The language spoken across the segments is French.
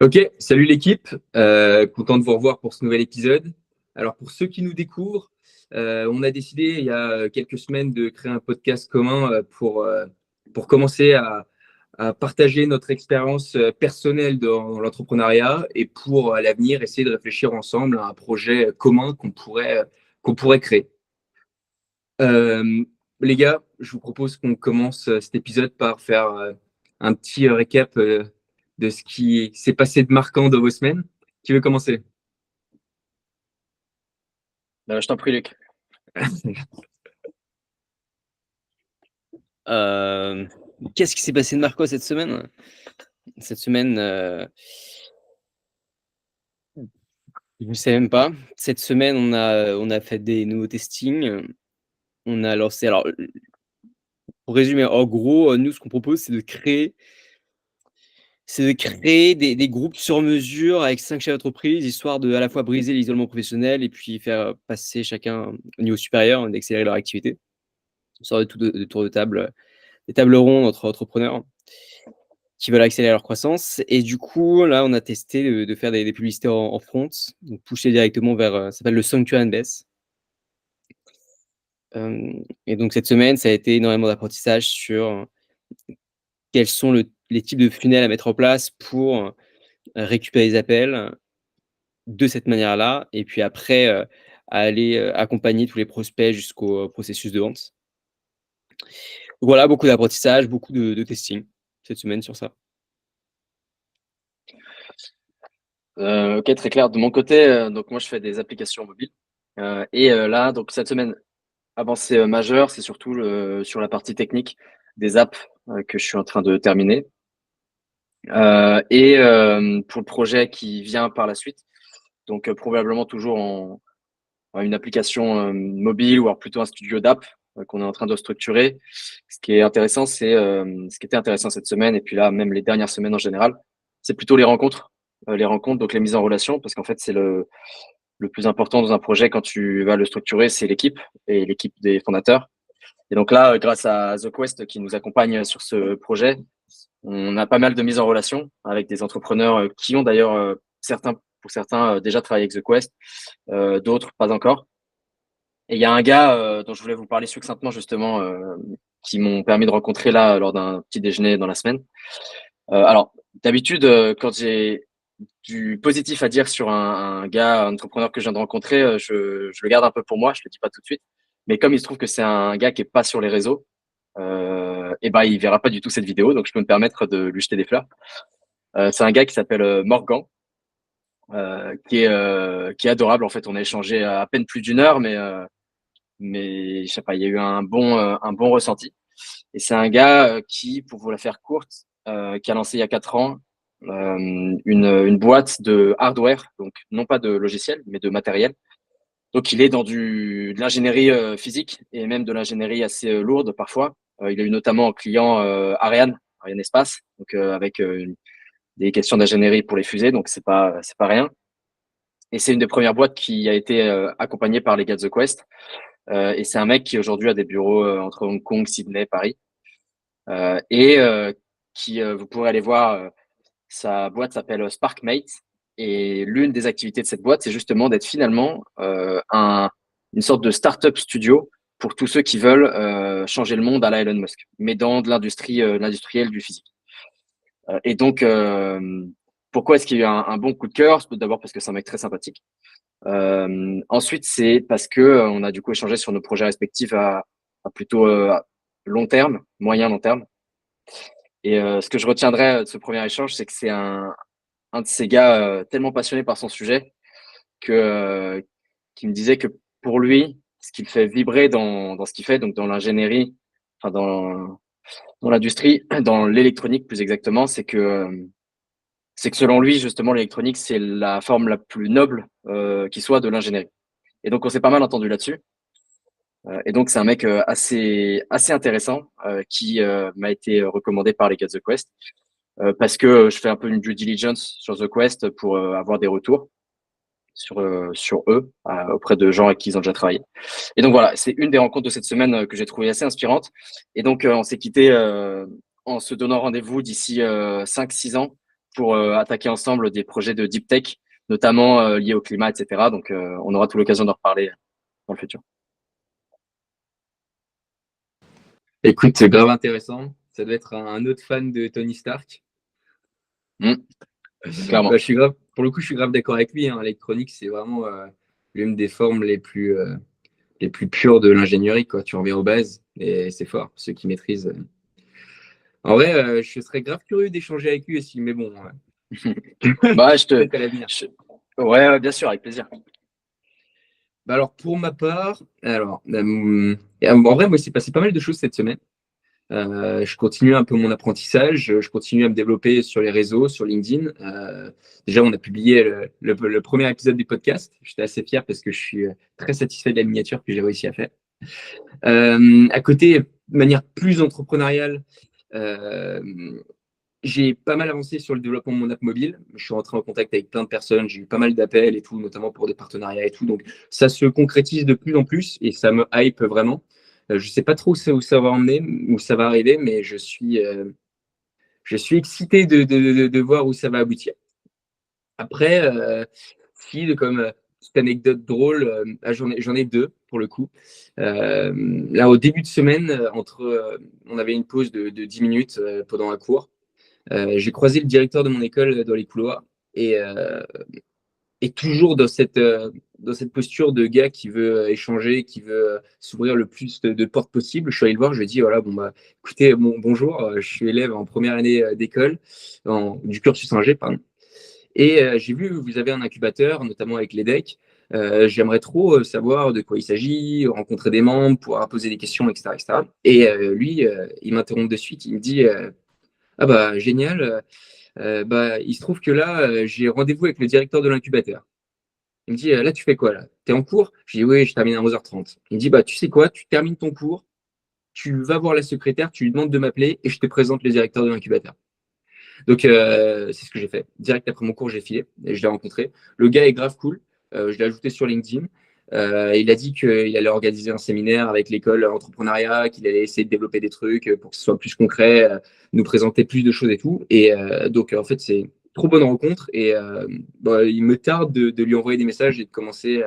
Ok, salut l'équipe. Content de vous revoir pour ce nouvel épisode. Alors pour ceux qui nous découvrent, on a décidé il y a quelques semaines de créer un podcast commun pour commencer à partager notre expérience personnelle dans l'entrepreneuriat et pour à l'avenir essayer de réfléchir ensemble à un projet commun qu'on pourrait créer. Euh, les gars, je vous propose qu'on commence cet épisode par faire un petit récap de ce qui s'est passé de marquant dans vos semaines. Qui veut commencer? Je t'en prie, Luc. Qu'est-ce qui s'est passé de Marco cette semaine? Cette semaine, je ne sais même pas. Cette semaine, on a fait des nouveaux testings. On a lancé. Alors, pour résumer, en gros, nous, ce qu'on propose, c'est de créer des groupes sur mesure avec 5 chefs d'entreprise, histoire de à la fois briser l'isolement professionnel et puis faire passer chacun au niveau supérieur, d'accélérer leur activité. Une sorte de tour de table, des tables rondes entre entrepreneurs qui veulent accélérer leur croissance. Et du coup, là, on a testé de faire des publicités en front, donc pousser directement vers, ça s'appelle le Sanctuary Base. Et donc cette semaine, ça a été énormément d'apprentissage sur quels sont les types de funnels à mettre en place pour récupérer les appels de cette manière-là, et puis après, aller accompagner tous les prospects jusqu'au processus de vente. Voilà, beaucoup d'apprentissage, beaucoup de testing cette semaine sur ça. Ok, très clair. De mon côté, donc moi je fais des applications mobiles. Là, donc cette semaine, avancée majeure, c'est surtout sur la partie technique des apps que je suis en train de terminer. Pour le projet qui vient par la suite, donc probablement toujours en une application mobile ou alors plutôt un studio d'app qu'on est en train de structurer. Ce qui est intéressant, ce qui était intéressant cette semaine et puis là même les dernières semaines en général, c'est plutôt les rencontres, donc les mises en relation, parce qu'en fait c'est le plus important dans un projet quand tu vas le structurer, c'est l'équipe et l'équipe des fondateurs. Et donc là, grâce à The Quest qui nous accompagne sur ce projet, on a pas mal de mises en relation avec des entrepreneurs qui ont d'ailleurs pour certains déjà travaillé avec The Quest, d'autres pas encore. Et il y a un gars dont je voulais vous parler succinctement justement, qui m'ont permis de rencontrer là lors d'un petit déjeuner dans la semaine. Alors d'habitude, quand j'ai du positif à dire sur un gars, un entrepreneur que je viens de rencontrer, je le garde un peu pour moi, je le dis pas tout de suite. Mais comme il se trouve que c'est un gars qui est pas sur les réseaux, et ben il verra pas du tout cette vidéo, donc je peux me permettre de lui jeter des fleurs. C'est un gars qui s'appelle Morgan, qui est adorable. En fait, on a échangé à peine plus d'une heure, mais je sais pas, il y a eu un bon ressenti. Et c'est un gars qui, pour vous la faire courte, qui a lancé il y a 4 ans une boîte de hardware, donc non pas de logiciel, mais de matériel. Donc il est dans de l'ingénierie physique et même de l'ingénierie assez lourde parfois. Il a eu notamment en client Ariane Espace, donc avec des questions d'ingénierie pour les fusées, donc c'est pas rien. Et c'est une des premières boîtes qui a été accompagnée par les gars de The Quest. Et c'est un mec qui aujourd'hui a des bureaux entre Hong Kong, Sydney, Paris, et qui vous pourrez aller voir. Sa boîte s'appelle SparkMate. Et l'une des activités de cette boîte, c'est justement d'être finalement une sorte de startup studio pour tous ceux qui veulent changer le monde à la Elon Musk, mais dans de l'industriel du physique. Et donc, pourquoi est-ce qu'il y a eu un bon coup de cœur? D'abord parce que c'est un mec très sympathique. Ensuite, c'est parce que on a du coup échangé sur nos projets respectifs à plutôt long terme, moyen long terme. Et ce que je retiendrai de ce premier échange, c'est que c'est un de ces gars tellement passionné par son sujet que qui me disait que pour lui, ce qui le fait vibrer dans ce qu'il fait, donc dans l'ingénierie, enfin dans l'industrie, dans l'électronique plus exactement, c'est que selon lui, justement, l'électronique, c'est la forme la plus noble qui soit de l'ingénierie. Et donc, on s'est pas mal entendu là-dessus. Et donc, c'est un mec assez intéressant qui m'a été recommandé par les gars de The Quest parce que je fais un peu une due diligence sur The Quest pour avoir des retours sur eux auprès de gens avec qui ils ont déjà travaillé. Et donc, voilà, c'est une des rencontres de cette semaine que j'ai trouvé assez inspirante. Et donc, on s'est quitté en se donnant rendez-vous d'ici 5-6 ans pour attaquer ensemble des projets de deep tech, notamment liés au climat, etc. Donc, on aura toute l'occasion d'en reparler dans le futur. Écoute, c'est grave intéressant. Ça doit être un autre fan de Tony Stark. Clairement. Bah, pour le coup, je suis grave d'accord avec lui. Hein. L'électronique, c'est vraiment l'une des formes les plus pures de l'ingénierie. Quoi. Tu reviens aux bases et c'est fort. Ceux qui maîtrisent. En vrai, je serais grave curieux d'échanger avec lui aussi, mais bon. Bah, Peut-être à l'avenir. Ouais, bien sûr, avec plaisir. Bah alors, pour ma part, en vrai, moi, il s'est passé pas mal de choses cette semaine. Je continue un peu mon apprentissage, je continue à me développer sur les réseaux, sur LinkedIn. Déjà, on a publié le premier épisode du podcast. J'étais assez fier parce que je suis très satisfait de la miniature que j'ai réussi à faire. À côté, de manière plus entrepreneuriale, euh, j'ai pas mal avancé sur le développement de mon app mobile. Je suis rentré en contact avec plein de personnes, j'ai eu pas mal d'appels et tout, notamment pour des partenariats et tout. Donc, ça se concrétise de plus en plus et ça me hype vraiment. Je sais pas trop où ça va emmener, où ça va arriver, mais je suis excité de voir où ça va aboutir. Après, comme petite anecdote drôle, j'en ai deux pour le coup. Là, au début de semaine, on avait une pause de 10 minutes pendant un cours. J'ai croisé le directeur de mon école dans les couloirs et toujours dans cette posture de gars qui veut échanger, qui veut s'ouvrir le plus de portes possible. Je suis allé le voir, je lui ai dit voilà, bon, bah, écoutez, bonjour, je suis élève en première année d'école, du cursus Ingé, pardon. Et j'ai vu que vous avez un incubateur, notamment avec l'EDEC. J'aimerais trop savoir de quoi il s'agit, rencontrer des membres, pouvoir poser des questions, etc. etc. Et lui, il m'interrompt de suite, il me dit ah bah génial, bah, il se trouve que là, j'ai rendez-vous avec le directeur de l'incubateur. Il me dit là, tu fais quoi là? T'es en cours? Je dis oui, je termine à 11h30. Il me dit bah, tu sais quoi? Tu termines ton cours, tu vas voir la secrétaire, tu lui demandes de m'appeler et je te présente le directeur de l'incubateur. Donc, c'est ce que j'ai fait. Direct après mon cours, j'ai filé et je l'ai rencontré. Le gars est grave cool. Je l'ai ajouté sur LinkedIn. Il a dit qu'il allait organiser un séminaire avec l'école entrepreneuriat, qu'il allait essayer de développer des trucs pour que ce soit plus concret, nous présenter plus de choses et tout. Et donc, en fait, c'est une trop bonne rencontre. Et bah, il me tarde de lui envoyer des messages et de commencer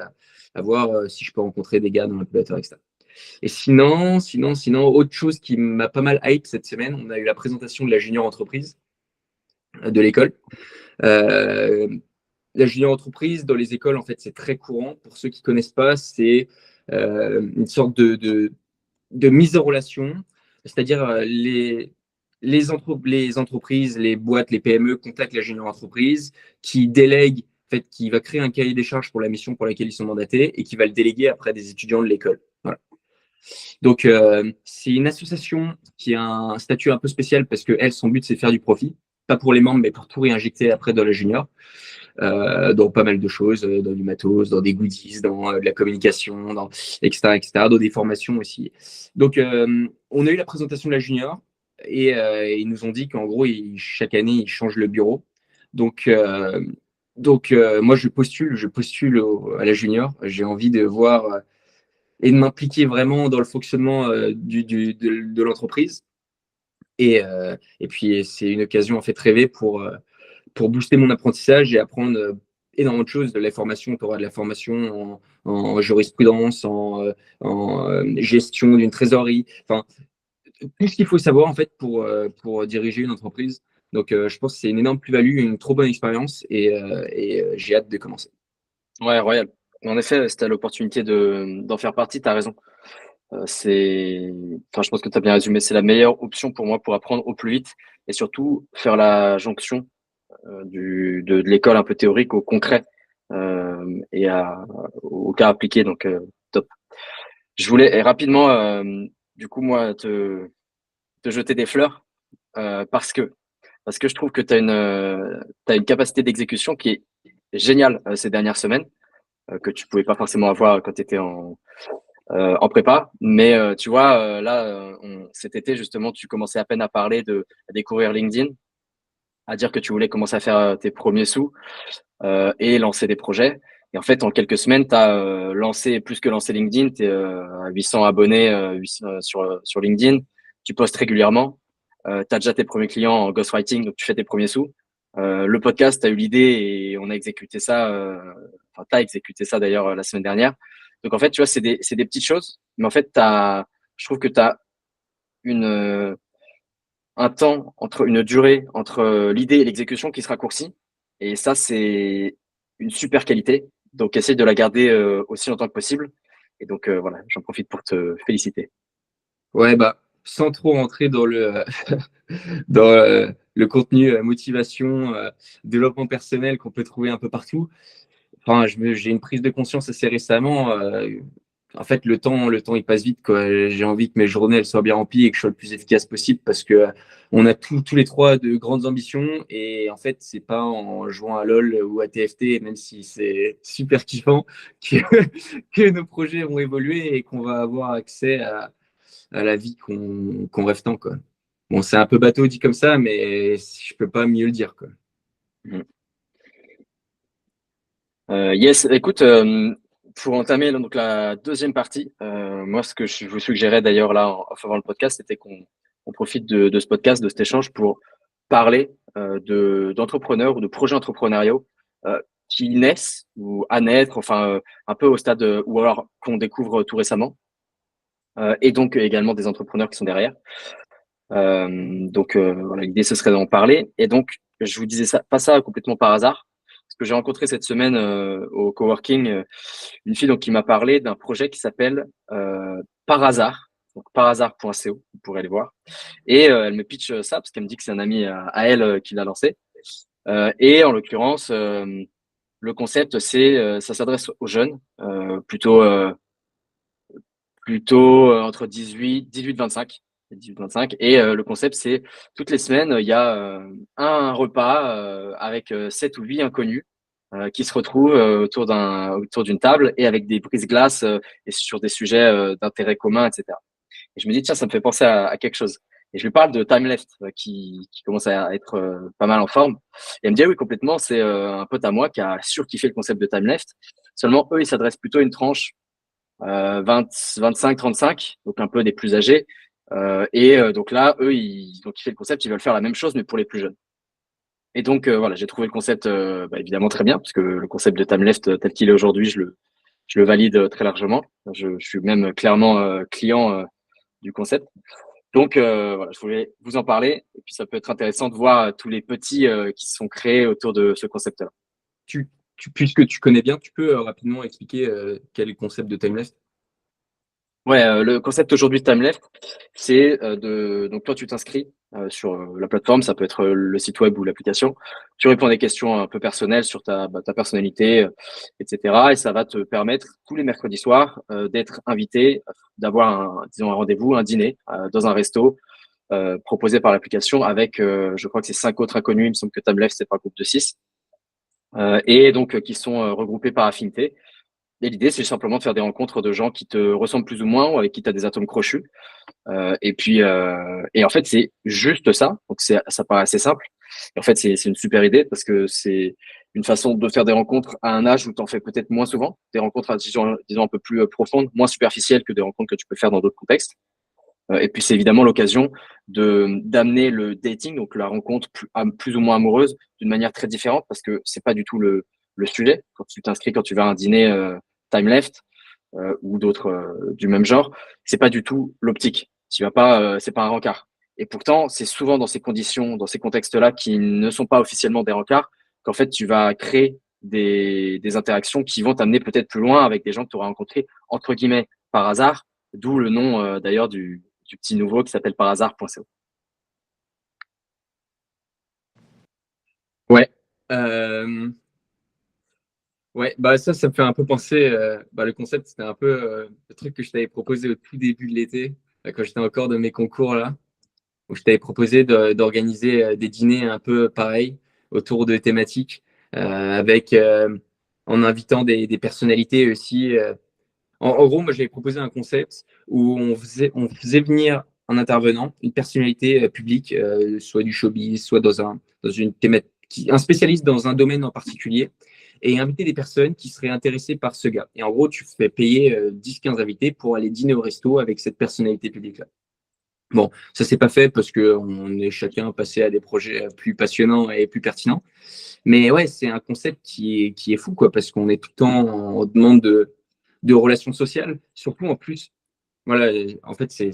à voir si je peux rencontrer des gars dans l'incubateur, etc. Et sinon, autre chose qui m'a pas mal hype cette semaine, on a eu la présentation de la junior entreprise de l'école. Euh, la junior entreprise dans les écoles, en fait, c'est très courant. Pour ceux qui ne connaissent pas, c'est une sorte de mise en relation, c'est-à-dire les entreprises, les boîtes, les PME contactent la junior entreprise qui délègue, en fait, qui va créer un cahier des charges pour la mission pour laquelle ils sont mandatés et qui va le déléguer après des étudiants de l'école. Voilà. Donc, c'est une association qui a un statut un peu spécial parce que elle, son but, c'est de faire du profit, pas pour les membres, mais pour tout réinjecter après dans la junior, dans pas mal de choses, dans du matos, dans des goodies, dans de la communication, etc., etc., dans des formations aussi. Donc, on a eu la présentation de la junior et ils nous ont dit qu'en gros, chaque année, ils changent le bureau. Donc, moi, je postule à la junior. J'ai envie de voir et de m'impliquer vraiment dans le fonctionnement de l'entreprise. Et puis, c'est une occasion en fait rêvée pour booster mon apprentissage et apprendre énormément de choses. De la formation, tu auras de la formation en jurisprudence, en gestion d'une trésorerie, enfin, tout ce qu'il faut savoir en fait pour diriger une entreprise. Donc, je pense que c'est une énorme plus-value, une trop bonne expérience et j'ai hâte de commencer. Ouais, royal. En effet, si tu as l'opportunité d'en faire partie, tu as raison. Je pense que tu as bien résumé. C'est la meilleure option pour moi pour apprendre au plus vite et surtout faire la jonction de l'école un peu théorique au concret et au cas appliqué. Donc, top. Je voulais rapidement, du coup, moi, te jeter des fleurs parce que je trouve que tu as une capacité d'exécution qui est géniale ces dernières semaines, que tu pouvais pas forcément avoir quand tu étais en prépa. Mais tu vois, là, cet été, justement, tu commençais à peine à parler à découvrir LinkedIn, à dire que tu voulais commencer à faire tes premiers sous et lancer des projets. Et en fait, en quelques semaines, tu as plus que lancé LinkedIn, tu es à 800 abonnés sur LinkedIn, tu postes régulièrement, tu as déjà tes premiers clients en ghostwriting, donc tu fais tes premiers sous. Le podcast, tu as eu l'idée et on a exécuté ça. Enfin, tu as exécuté ça d'ailleurs la semaine dernière. Donc en fait, tu vois, c'est des petites choses, mais en fait, je trouve que tu as un temps une durée entre l'idée et l'exécution qui se raccourcit. Et ça, c'est une super qualité. Donc, essaye de la garder aussi longtemps que possible. Et donc, voilà, j'en profite pour te féliciter. Ouais, bah, sans trop rentrer dans dans le contenu motivation, développement personnel qu'on peut trouver un peu partout. Enfin, j'ai une prise de conscience assez récemment. En fait, le temps, il passe vite, quoi. J'ai envie que mes journées elles soient bien remplies et que je sois le plus efficace possible parce que on a tous les trois de grandes ambitions et en fait, c'est pas en jouant à LoL ou à TFT, même si c'est super kiffant, que, que nos projets vont évoluer et qu'on va avoir accès à la vie qu'on rêve tant, quoi. Bon, c'est un peu bateau dit comme ça, mais je peux pas mieux le dire, quoi. Mhm. Yes, écoute, pour entamer donc la deuxième partie, moi, ce que je vous suggérais d'ailleurs là, avant le podcast, c'était qu'on profite de ce podcast, de cet échange pour parler d'entrepreneurs ou de projets entrepreneuriaux qui naissent ou à naître, enfin, un peu au stade ou alors qu'on découvre tout récemment. Et donc également des entrepreneurs qui sont derrière. Donc voilà, l'idée ce serait d'en parler. Et donc je vous disais ça, pas ça complètement par hasard, parce que j'ai rencontré cette semaine au coworking une fille donc qui m'a parlé d'un projet qui s'appelle Par hasard, donc parhasard.co, vous pourrez aller voir. Et elle me pitch ça parce qu'elle me dit que c'est un ami à elle qui l'a lancé. Et en l'occurrence, le concept c'est ça s'adresse aux jeunes, plutôt entre 18-25. 18-25. Et le concept, c'est toutes les semaines, il y a un repas avec 7 ou 8 inconnus qui se retrouvent autour d'une table et avec des brises-glaces et sur des sujets d'intérêt commun, etc. Et je me dis, tiens, ça me fait penser à quelque chose. Et je lui parle de Time Left qui commence à être pas mal en forme. Et elle me dit, ah oui, complètement, c'est un pote à moi qui a surkiffé le concept de Time Left. Seulement, eux, ils s'adressent plutôt à une tranche 25-35, donc un peu des plus âgés. Donc là, eux, ils ont kiffé le concept, ils veulent faire la même chose, mais pour les plus jeunes. Et donc, voilà, j'ai trouvé le concept évidemment très bien, parce que le concept de Time Left tel qu'il est aujourd'hui, je le valide très largement. Je suis même clairement client du concept. Donc, voilà, je voulais vous en parler. Et puis, ça peut être intéressant de voir tous les petits qui se sont créés autour de ce concept-là. Tu, puisque tu connais bien, tu peux rapidement expliquer quel est le concept de Timeless? Ouais, le concept aujourd'hui de Time Left, c'est donc toi tu t'inscris sur la plateforme, ça peut être le site web ou l'application. Tu réponds à des questions un peu personnelles sur ta personnalité, etc. Et ça va te permettre tous les mercredis soirs d'être invité, d'avoir disons un rendez-vous, un dîner dans un resto proposé par l'application avec, je crois que c'est 5 autres inconnus. Il me semble que Time Left c'est pas un groupe de 6 et donc qui sont regroupés par affinité. Et l'idée, c'est simplement de faire des rencontres de gens qui te ressemblent plus ou moins ou avec qui tu as des atomes crochus. Et en fait, c'est juste ça. Donc, ça paraît assez simple. Et en fait, c'est une super idée parce que c'est une façon de faire des rencontres à un âge où tu en fais peut-être moins souvent. Des rencontres, disons un peu plus profondes, moins superficielles que des rencontres que tu peux faire dans d'autres contextes. Et puis, c'est évidemment l'occasion d'amener le dating, donc la rencontre plus ou moins amoureuse, d'une manière très différente parce que c'est pas du tout le sujet. Quand tu t'inscris, quand tu vas à un dîner Time Left ou d'autres du même genre, c'est pas du tout l'optique. Tu vas pas, c'est pas un rencard. Et pourtant, c'est souvent dans ces conditions, dans ces contextes-là, qui ne sont pas officiellement des rencards, qu'en fait tu vas créer des interactions qui vont t'amener peut-être plus loin avec des gens que tu auras rencontrés entre guillemets par hasard, d'où le nom d'ailleurs du petit nouveau qui s'appelle parhasard.co. Ouais. Ouais, bah ça me fait un peu penser. Le concept, c'était un peu le truc que je t'avais proposé au tout début de l'été, quand j'étais encore de mes concours là, où je t'avais proposé d'organiser des dîners un peu pareils autour de thématiques, avec en invitant des personnalités aussi. En gros, moi, j'avais proposé un concept où on faisait venir un intervenant, une personnalité publique, soit du showbiz, soit dans une thématique, un spécialiste dans un domaine en particulier, et inviter des personnes qui seraient intéressées par ce gars. Et en gros, tu fais payer 10-15 invités pour aller dîner au resto avec cette personnalité publique-là. Bon, ça s'est pas fait parce qu'on est chacun passé à des projets plus passionnants et plus pertinents. Mais ouais, c'est un concept qui est fou, quoi, parce qu'on est tout le temps en demande de relations sociales. Surtout en plus, voilà, en fait, c'est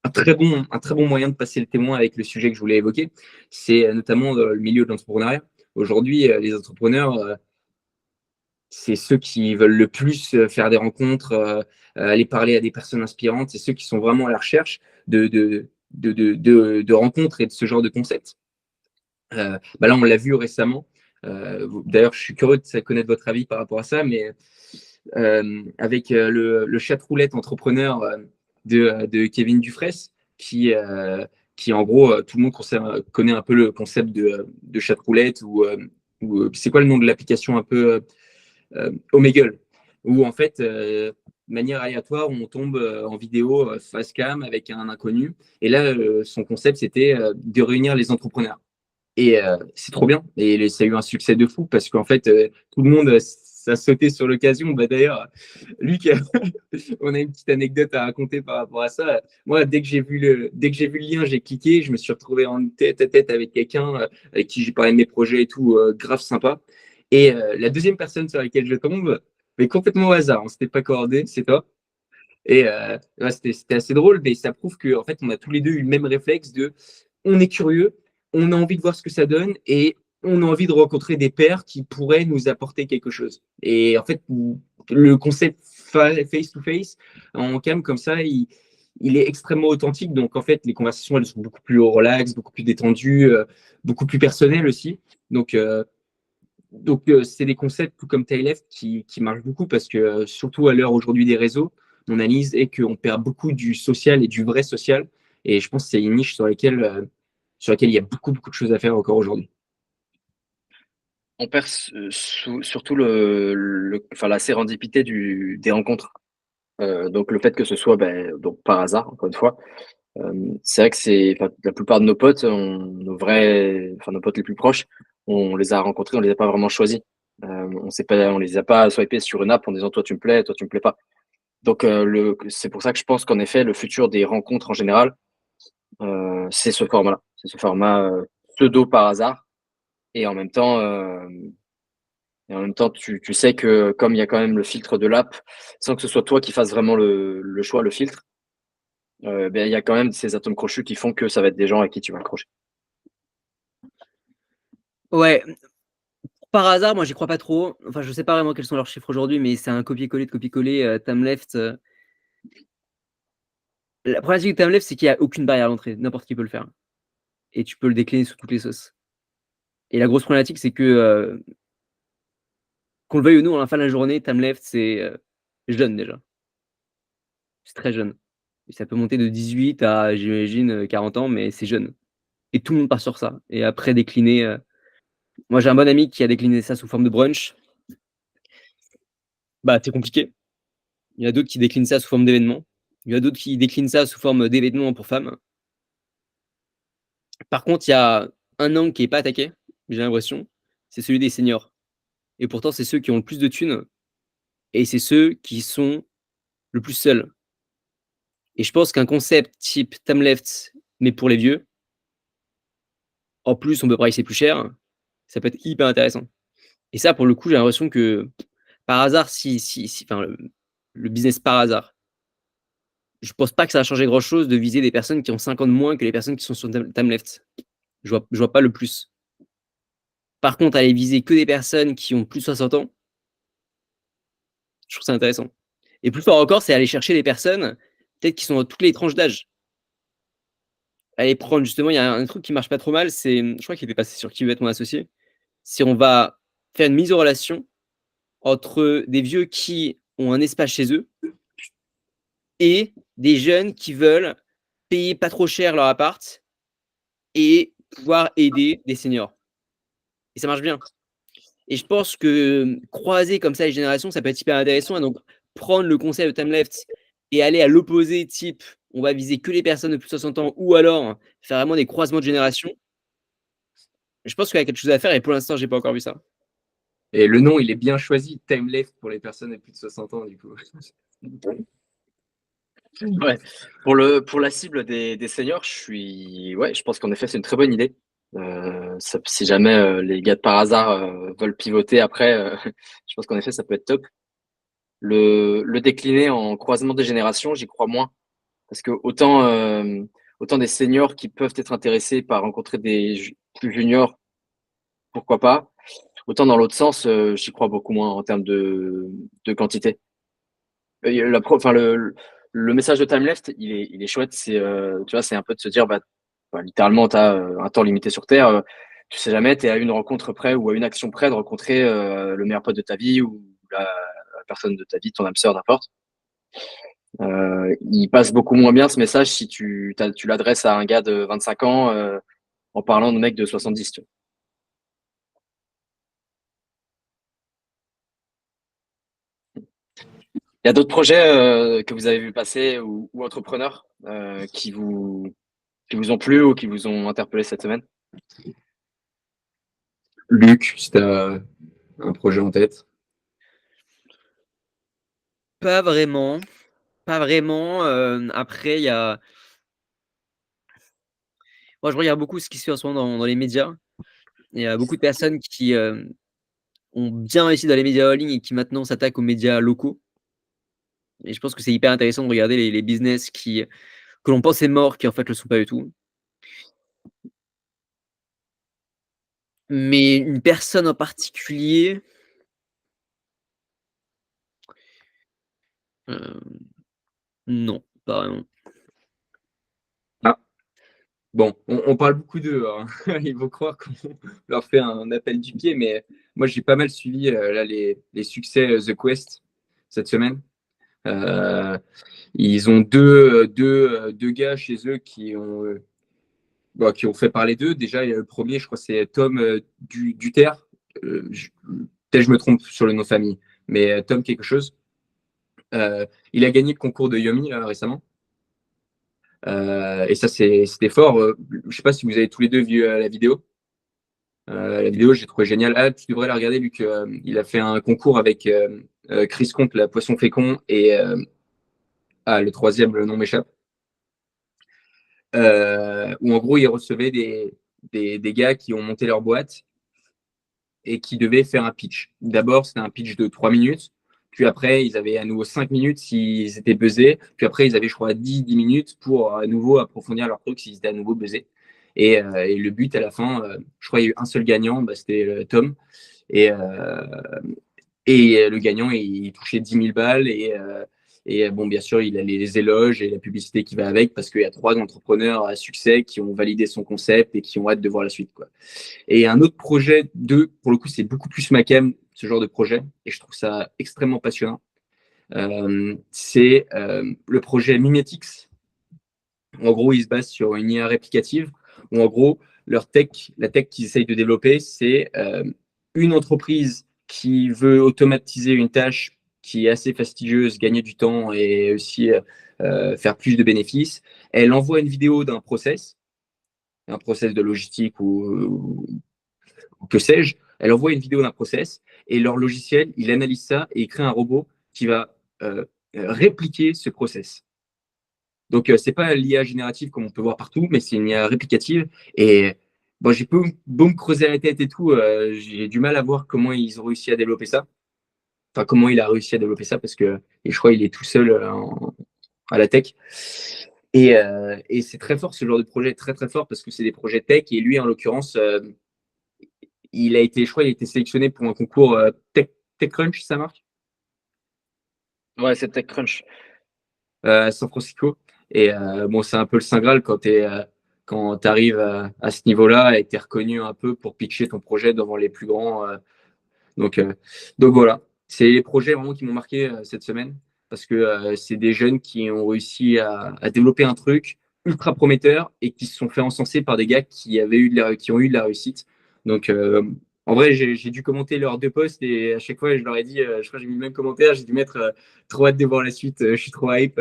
un très bon moyen de passer le témoin avec le sujet que je voulais évoquer. C'est notamment dans le milieu de l'entrepreneuriat. Aujourd'hui, les entrepreneurs, c'est ceux qui veulent le plus faire des rencontres, aller parler à des personnes inspirantes. C'est ceux qui sont vraiment à la recherche de rencontres et de ce genre de concept. Bah là, on l'a vu récemment. D'ailleurs, je suis curieux de connaître votre avis par rapport à ça, mais avec le chat roulette entrepreneur de Kevin Dufresne, qui en gros, tout le monde connaît un peu le concept de chat roulette, ou c'est quoi le nom de l'application un peu Omegle, où en fait, de manière aléatoire, on tombe en vidéo face cam avec un inconnu. Et là, son concept, c'était de réunir les entrepreneurs. Et c'est trop bien. Et ça a eu un succès de fou parce qu'en fait, tout le monde a sauté sur l'occasion. Bah, d'ailleurs, Luc, on a une petite anecdote à raconter par rapport à ça. Moi, dès que j'ai vu le lien, j'ai cliqué. Je me suis retrouvé en tête à tête avec quelqu'un avec qui j'ai parlé de mes projets et tout, grave sympa. Et la deuxième personne sur laquelle je tombe, mais complètement au hasard, on s'était pas coordonné, c'est toi. Et ouais, c'était assez drôle, mais ça prouve qu'en fait, on a tous les deux eu le même réflexe de on est curieux, on a envie de voir ce que ça donne et on a envie de rencontrer des pairs qui pourraient nous apporter quelque chose. Et en fait, le concept face-to-face en cam comme ça, il est extrêmement authentique. Donc en fait, les conversations, elles sont beaucoup plus relax, beaucoup plus détendues, beaucoup plus personnelles aussi. Donc, c'est des concepts tout comme Taileft qui marchent beaucoup parce que, surtout à l'heure aujourd'hui des réseaux, mon analyse est qu'on perd beaucoup du social et du vrai social. Et je pense que c'est une niche sur laquelle il y a beaucoup, beaucoup de choses à faire encore aujourd'hui. On perd surtout enfin, la sérendipité des rencontres. Donc le fait que ce soit donc par hasard, encore une fois, c'est vrai que enfin, la plupart de nos potes, nos potes les plus proches, on les a rencontrés, on les a pas vraiment choisis. On les a pas swipés sur une app en disant toi tu me plais pas. Donc c'est pour ça que je pense qu'en effet le futur des rencontres en général, c'est ce format-là, c'est ce format pseudo par hasard. Et en même temps, tu sais que comme il y a quand même le filtre de l'app, sans que ce soit toi qui fasses vraiment le choix, le filtre, il y a quand même ces atomes crochus qui font que ça va être des gens à qui tu vas accrocher. Ouais, par hasard, moi, j'y crois pas trop. Enfin, je sais pas vraiment quels sont leurs chiffres aujourd'hui, mais c'est un copier-coller de copier-coller, Timeleft. La problématique de Timeleft, c'est qu'il y a aucune barrière à l'entrée. N'importe qui peut le faire et tu peux le décliner sous toutes les sauces. Et la grosse problématique, c'est que, qu'on le veuille ou non, à la fin de la journée, Timeleft, c'est, jeune déjà. C'est très jeune et ça peut monter de 18 à, j'imagine, 40 ans, mais c'est jeune et tout le monde part sur ça et après décliner, moi, j'ai un bon ami qui a décliné ça sous forme de brunch. Bah, c'est compliqué. Il y en a d'autres qui déclinent ça sous forme d'événements. Il y en a d'autres qui déclinent ça sous forme d'événements pour femmes. Par contre, il y a un angle qui est pas attaqué, j'ai l'impression, c'est celui des seniors et pourtant, c'est ceux qui ont le plus de thunes et c'est ceux qui sont le plus seuls et je pense qu'un concept type Timeleft, mais pour les vieux, en plus, on peut pricer plus cher, ça peut être hyper intéressant et ça, pour le coup, j'ai l'impression que par hasard, si enfin, le business par hasard, je pense pas que ça va changer grand chose de viser des personnes qui ont 5 ans de moins que les personnes qui sont sur Timeleft. Je vois pas le plus. Par contre, aller viser que des personnes qui ont plus de 60 ans, je trouve ça intéressant. Et plus fort encore, c'est aller chercher des personnes, peut-être qui sont dans toutes les tranches d'âge. Aller prendre justement, il y a un truc qui marche pas trop mal, c'est, je crois qu'il était passé sur Qui veut être mon associé. C'est on va faire une mise en relation entre des vieux qui ont un espace chez eux et des jeunes qui veulent payer pas trop cher leur appart et pouvoir aider des seniors. Et ça marche bien. Et je pense que croiser comme ça les générations, ça peut être hyper intéressant. Et donc, prendre le concept de Timeleft et aller à l'opposé, type, on va viser que les personnes de plus de 60 ans ou alors faire vraiment des croisements de générations. Je pense qu'il y a quelque chose à faire et pour l'instant, j'ai pas encore vu ça. Et le nom, il est bien choisi, Time Left pour les personnes de plus de 60 ans, du coup. Ouais. Pour la cible des seniors, je pense qu'en effet, c'est une très bonne idée. Si jamais les gars de par hasard veulent pivoter après, je pense qu'en effet, ça peut être top. Le décliner en croisement des générations, j'y crois moins. Parce que autant des seniors qui peuvent être intéressés par rencontrer des plus juniors, pourquoi pas. Autant dans l'autre sens, j'y crois beaucoup moins en termes de quantité. Enfin, le message de Time Left, il est chouette. Tu vois, c'est un peu de se dire, littéralement, tu as un temps limité sur Terre. Tu sais jamais, tu es à une rencontre près ou à une action près de rencontrer le meilleur pote de ta vie ou la personne de ta vie, ton âme sœur, n'importe. Il passe beaucoup moins bien ce message si tu l'adresses à un gars de 25 ans en parlant de mec de 70. Tu vois. Il y a d'autres projets que vous avez vu passer ou entrepreneurs qui vous ont plu ou qui vous ont interpellé cette semaine? Luc, si tu as un projet en tête. Pas vraiment, pas vraiment. Après, il y a moi, je regarde beaucoup ce qui se fait en ce moment dans les médias. Il y a beaucoup de personnes qui, ont bien réussi dans les médias en ligne et qui maintenant s'attaquent aux médias locaux et je pense que c'est hyper intéressant de regarder les business que l'on pensait morts, qui en fait le sont pas du tout. Mais une personne en particulier, heu, non, pas vraiment. Ah, bon, on parle beaucoup d'eux, hein. Ils vont croire qu'on leur fait un appel du pied, mais moi j'ai pas mal suivi là, les succès The Quest cette semaine. Euh, Ils ont deux gars chez eux qui ont fait parler d'eux. Déjà, il y a le premier, je crois, c'est Tom Duter. Peut-être je me trompe sur le nom de famille, mais Tom quelque chose. Il a gagné le concours de Yomi là, récemment. Et ça, c'était fort. Je sais pas si vous avez tous les deux vu la vidéo. La vidéo, j'ai trouvé géniale. Ah, tu devrais la regarder, Luc. Il a fait un concours avec Chris Comte, la poisson fécond, et le troisième, le nom m'échappe. Où en gros, ils recevaient des gars qui ont monté leur boîte et qui devaient faire un pitch. D'abord, c'était un pitch de 3 minutes. Puis après, ils avaient à nouveau 5 minutes s'ils étaient buzzés. Puis après, ils avaient, je crois, 10 minutes pour à nouveau approfondir leur truc s'ils étaient à nouveau buzzés. Et le but à la fin, je crois qu'il y a eu un seul gagnant, c'était Tom. Et, euh, et le gagnant, il touchait 10 000 balles. Et bon, bien sûr, il a les éloges et la publicité qui va avec parce qu'il y a 3 entrepreneurs à succès qui ont validé son concept et qui ont hâte de voir la suite, quoi. Et un autre projet pour le coup, c'est beaucoup plus ma cam, ce genre de projet. Et je trouve ça extrêmement passionnant. C'est le projet Mimetics. En gros, ils se basent sur une IA réplicative où en gros, la tech qu'ils essayent de développer, c'est une entreprise qui veut automatiser une tâche qui est assez fastidieuse, gagner du temps et aussi faire plus de bénéfices. Elle envoie une vidéo un process de logistique ou que sais-je. Elle envoie une vidéo d'un process et leur logiciel, il analyse ça et il crée un robot qui va répliquer ce process. Donc, c'est pas l'IA générative comme on peut voir partout, mais c'est une IA réplicative. Et bon, j'ai beau me creuser la tête et tout, j'ai du mal à voir comment ils ont réussi à développer ça. Enfin, comment il a réussi à développer ça, parce que je crois qu'il est tout seul à la tech. Et c'est très fort, ce genre de projet, très très fort, parce que c'est des projets tech. Et lui, en l'occurrence, je crois, il a été sélectionné pour un concours TechCrunch, ça marque, Ouais, c'est TechCrunch. à San Francisco. Et bon, c'est un peu le Saint Graal quand tu arrives à ce niveau-là et que tu es reconnu un peu pour pitcher ton projet devant les plus grands. Donc, euh, donc voilà, c'est les projets vraiment qui m'ont marqué cette semaine parce que c'est des jeunes qui ont réussi à développer un truc ultra prometteur et qui se sont fait encenser par des gars qui ont eu de la réussite. Donc, en vrai, j'ai dû commenter leurs 2 posts et à chaque fois, je leur ai dit, je crois que j'ai mis le même commentaire, j'ai dû mettre trop hâte de voir la suite, je suis trop hype.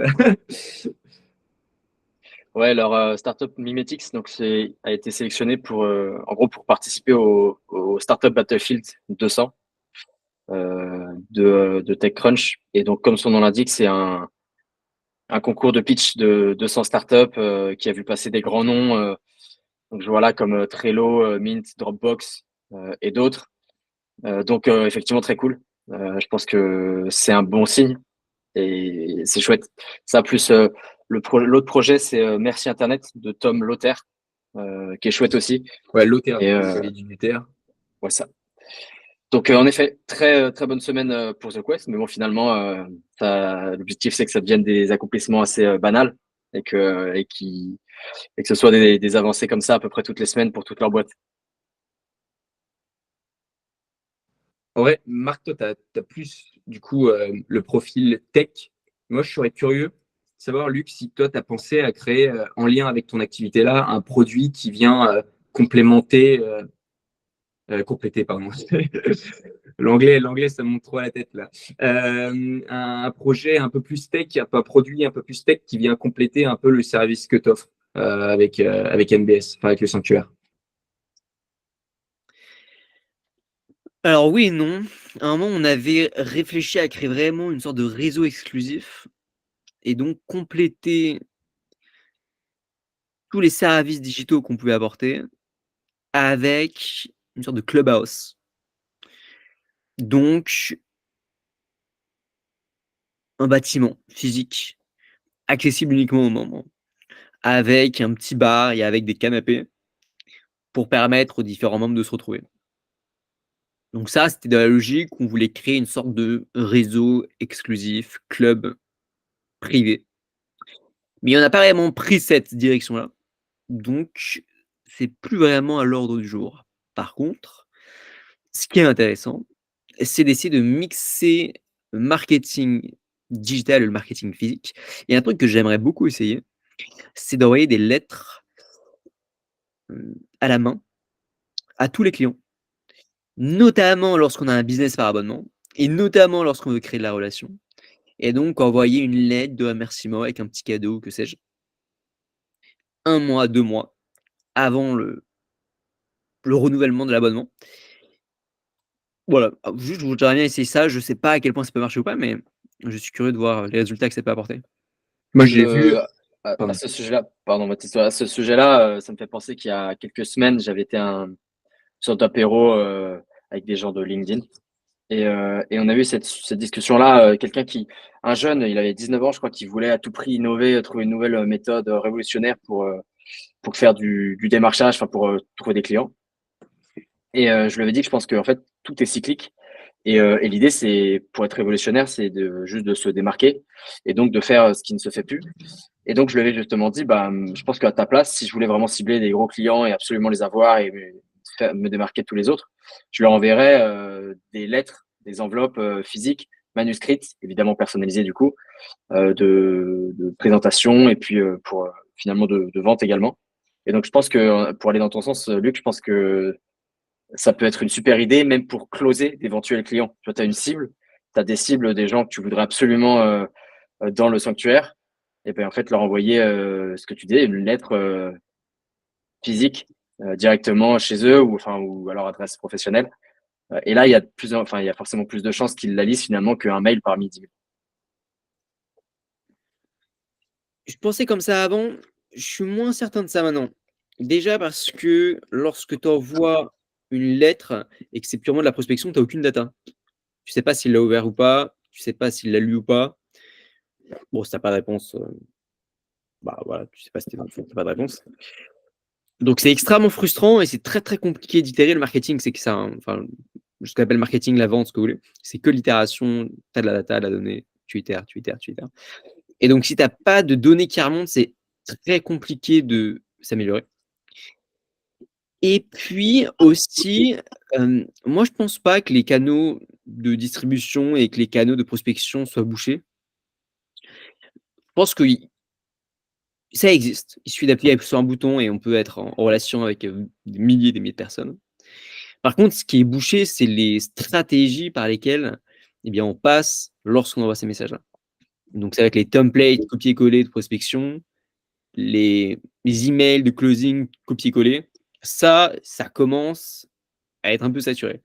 Ouais, leur startup Mimetics a été sélectionné en gros pour participer au Startup Battlefield 200 de TechCrunch. Et donc, comme son nom l'indique, c'est un un concours de pitch de 200 startups qui a vu passer des grands noms. Donc je vois là comme Trello, Mint, Dropbox et d'autres. Donc effectivement très cool. Je pense que c'est un bon signe et c'est chouette. Ça plus l'autre projet c'est Merci Internet de Tom Lothair qui est chouette aussi. Ouais, Lothaire, Et du Luther. ouais ça. Donc en effet très très bonne semaine pour The Quest, mais bon finalement l'objectif c'est que ça devienne des accomplissements assez banals et que ce soit des avancées comme ça à peu près toutes les semaines pour toute leur boîte. En vrai, Marc, toi, tu as plus du coup le profil tech. Moi, je serais curieux de savoir, Luc, si toi, tu as pensé à créer, en lien avec ton activité-là, un produit qui vient compléter, pardon. L'anglais, ça me monte trop à la tête là. Un projet un peu plus tech, un produit un peu plus tech qui vient compléter un peu le service que tu offres avec NBS, enfin avec le sanctuaire. Alors oui et non. À un moment, on avait réfléchi à créer vraiment une sorte de réseau exclusif et donc compléter tous les services digitaux qu'on pouvait apporter avec une sorte de clubhouse. Donc un bâtiment physique accessible uniquement aux membres, avec un petit bar et avec des canapés pour permettre aux différents membres de se retrouver. Donc ça, c'était dans la logique, on voulait créer une sorte de réseau exclusif, club privé. Mais on n'a pas vraiment pris cette direction-là, donc c'est plus vraiment à l'ordre du jour. Par contre, ce qui est intéressant, c'est d'essayer de mixer le marketing digital et le marketing physique. Et un truc que j'aimerais beaucoup essayer, c'est d'envoyer des lettres à la main à tous les clients, notamment lorsqu'on a un business par abonnement et notamment lorsqu'on veut créer de la relation. Et donc envoyer une lettre de remerciement avec un petit cadeau, que sais-je, 1 mois, 2 mois avant le renouvellement de l'abonnement. Voilà, juste je voudrais bien essayer ça, je sais pas à quel point ça peut marcher ou pas, mais je suis curieux de voir les résultats que ça peut apporter. Moi, j'ai vu. À Pardon. ce sujet-là, pardon Baptiste, à ce sujet-là, ça me fait penser qu'il y a quelques semaines, j'avais été à une sorte d'apéro avec des gens de LinkedIn. Et on a eu cette discussion-là, un jeune, il avait 19 ans, je crois, qui voulait à tout prix innover, trouver une nouvelle méthode révolutionnaire pour faire du démarchage, enfin pour trouver des clients. Et je lui avais dit que je pense qu'en fait, tout est cyclique. Et l'idée, c'est, pour être révolutionnaire, c'est juste de se démarquer et donc de faire ce qui ne se fait plus. Et donc, je lui avais justement dit, bah, je pense qu'à ta place, si je voulais vraiment cibler des gros clients et absolument les avoir et me démarquer de tous les autres, je leur enverrais des lettres, des enveloppes physiques, manuscrites, évidemment personnalisées du coup, de présentation et puis pour finalement de vente également. Et donc, je pense que pour aller dans ton sens, Luc, je pense que ça peut être une super idée, même pour closer d'éventuels clients. Tu as une cible, tu as des cibles des gens que tu voudrais absolument dans le sanctuaire. Et bien, en fait, leur envoyer ce que tu dis, une lettre physique directement chez eux ou à leur adresse professionnelle. Et là, il y a forcément plus de chances qu'ils la lisent finalement qu'un mail parmi 10 000. Je pensais comme ça avant, je suis moins certain de ça maintenant. Déjà parce que lorsque tu envoies une lettre et que c'est purement de la prospection, tu as aucune data. Tu sais pas s'il l'a ouvert ou pas, tu sais pas s'il l'a lu ou pas. Bon, si tu pas de réponse, bah voilà, tu sais pas si tu pas de réponse. Donc c'est extrêmement frustrant et c'est très, très compliqué d'itérer. Le marketing, c'est que ça, enfin, ce qu'on appelle marketing, la vente, ce que vous voulez, c'est que l'itération, tu as de la data, de la donnée, tu itères, tu itères, tu itères. Et donc si tu pas de données qui remontent, c'est très compliqué de s'améliorer. Et puis aussi, moi je pense pas que les canaux de distribution et que les canaux de prospection soient bouchés. Je pense que ça existe. Il suffit d'appuyer sur un bouton et on peut être en relation avec, des milliers de personnes. Par contre, ce qui est bouché, c'est les stratégies par lesquelles, eh bien, on passe lorsqu'on envoie ces messages-là. Donc c'est avec les templates copier-coller de prospection, les emails de closing copier-coller. Ça commence à être un peu saturé.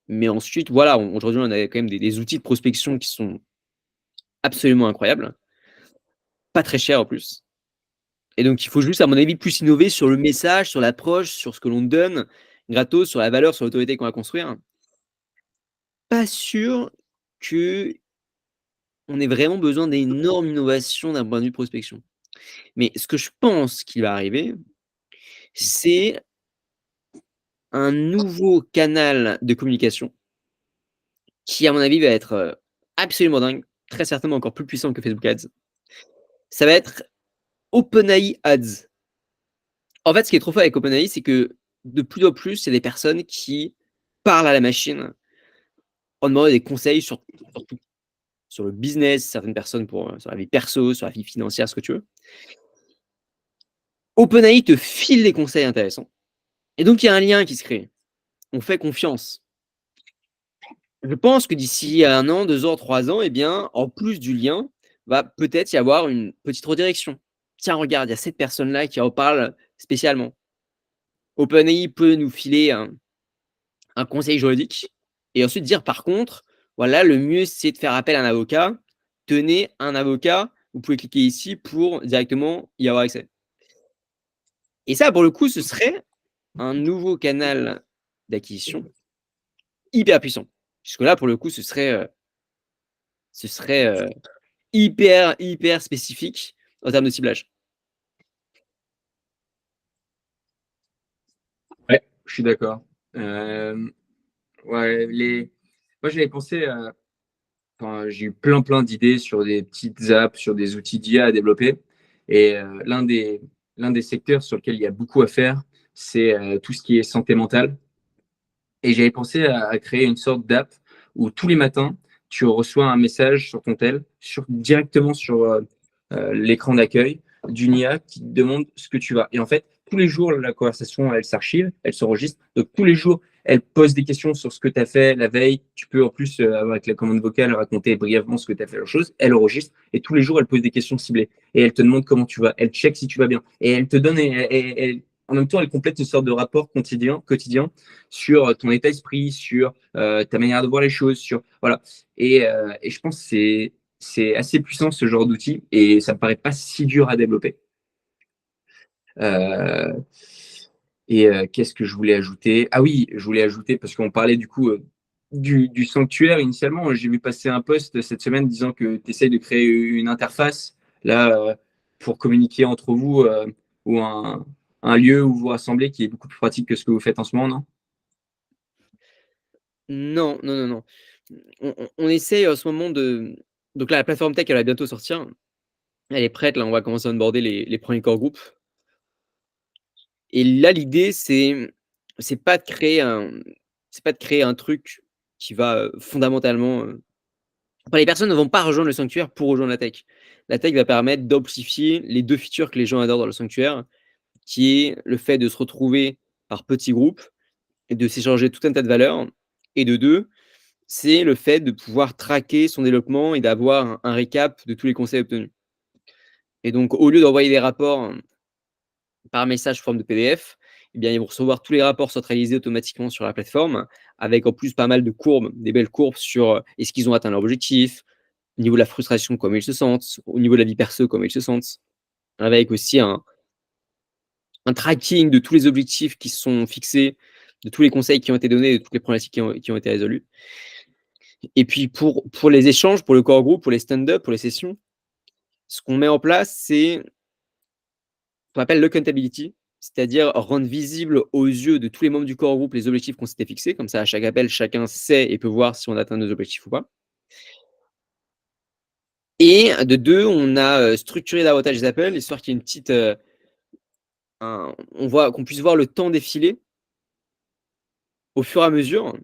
Mais ensuite, voilà, aujourd'hui, on a quand même des outils de prospection qui sont absolument incroyables. pas très cher en plus. Et donc, il faut juste, à mon avis, plus innover sur le message, sur l'approche, sur ce que l'on donne, gratos, sur la valeur, sur l'autorité qu'on va construire. Pas sûr qu'on ait vraiment besoin d'énormes innovations d'un point de vue prospection. Mais ce que je pense qui va arriver, c'est un nouveau canal de communication qui, à mon avis, va être absolument dingue, très certainement encore plus puissant que Facebook Ads. Ça va être OpenAI Ads. En fait, ce qui est trop fort avec OpenAI, c'est que de plus en plus, il y a des personnes qui parlent à la machine en demandant des conseils sur tout. Sur le business, certaines personnes sur la vie perso, sur la vie financière, ce que tu veux. OpenAI te file des conseils intéressants. Et donc, il y a un lien qui se crée. On fait confiance. Je pense que d'ici 1 an, 2 ans, 3 ans, eh bien, en plus du lien, va peut-être y avoir une petite redirection. Tiens, regarde, il y a cette personne-là qui en parle spécialement. OpenAI peut nous filer un conseil juridique et ensuite dire, par contre, voilà, le mieux, c'est de faire appel à un avocat. Tenez un avocat, vous pouvez cliquer ici pour directement y avoir accès. Et ça, pour le coup, ce serait un nouveau canal d'acquisition hyper puissant. Puisque là, pour le coup, ce serait hyper spécifique en termes de ciblage. Ouais, je suis d'accord. Ouais, moi, j'avais pensé à. Enfin, j'ai eu plein d'idées sur des petites apps, sur des outils d'IA à développer. Et l'un des secteurs sur lequel il y a beaucoup à faire, c'est tout ce qui est santé mentale. Et j'avais pensé à créer une sorte d'app où tous les matins, tu reçois un message sur ton tel, directement sur l'écran d'accueil d'une IA qui te demande ce que tu vas. Et en fait, tous les jours, la conversation, elle s'archive, elle s'enregistre. Donc, tous les jours, elle pose des questions sur ce que tu as fait la veille. Tu peux en plus, avec la commande vocale, raconter brièvement ce que tu as fait la chose. Elle enregistre et tous les jours, elle pose des questions ciblées. Et elle te demande comment tu vas. Elle check si tu vas bien. Et elle te donne, en même temps, elle complète une sorte de rapport quotidien sur ton état d'esprit, sur ta manière de voir les choses, sur voilà. Et je pense que c'est assez puissant ce genre d'outil et ça me paraît pas si dur à développer. Euh, Qu'est-ce que je voulais ajouter? Ah oui, je voulais ajouter parce qu'on parlait du coup du sanctuaire initialement. J'ai vu passer un post cette semaine disant que tu essayes de créer une interface là pour communiquer entre vous ou un lieu où vous vous rassemblez qui est beaucoup plus pratique que ce que vous faites en ce moment, non? Non. On essaye en ce moment de. Donc là, la plateforme tech, elle va bientôt sortir. Elle est prête. Là, on va commencer à onboarder les premiers core groupes. Et là, l'idée, c'est pas de créer un truc qui va fondamentalement. Enfin, les personnes ne vont pas rejoindre le sanctuaire pour rejoindre la tech. La tech va permettre d'amplifier les 2 features que les gens adorent dans le sanctuaire, qui est le fait de se retrouver par petits groupes et de s'échanger tout un tas de valeurs. Et de 2, c'est le fait de pouvoir traquer son développement et d'avoir un récap de tous les conseils obtenus. Et donc, au lieu d'envoyer des rapports par message sous forme de PDF, eh bien, ils vont recevoir tous les rapports centralisés automatiquement sur la plateforme, avec en plus pas mal de courbes, des belles courbes sur est-ce qu'ils ont atteint leur objectif, au niveau de la frustration, comment ils se sentent, au niveau de la vie perso, comment ils se sentent, avec aussi un tracking de tous les objectifs qui sont fixés, de tous les conseils qui ont été donnés, de toutes les problématiques qui ont été résolues. Et puis pour les échanges, pour le core group, pour les stand-up, pour les sessions, ce qu'on met en place, c'est ce qu'on appelle l'accountability, c'est-à-dire rendre visible aux yeux de tous les membres du core group les objectifs qu'on s'était fixés. Comme ça, à chaque appel, chacun sait et peut voir si on atteint nos objectifs ou pas. Et de 2, on a structuré davantage les appels, histoire qu'il y ait une petite, qu'on puisse voir le temps défiler au fur et à mesure,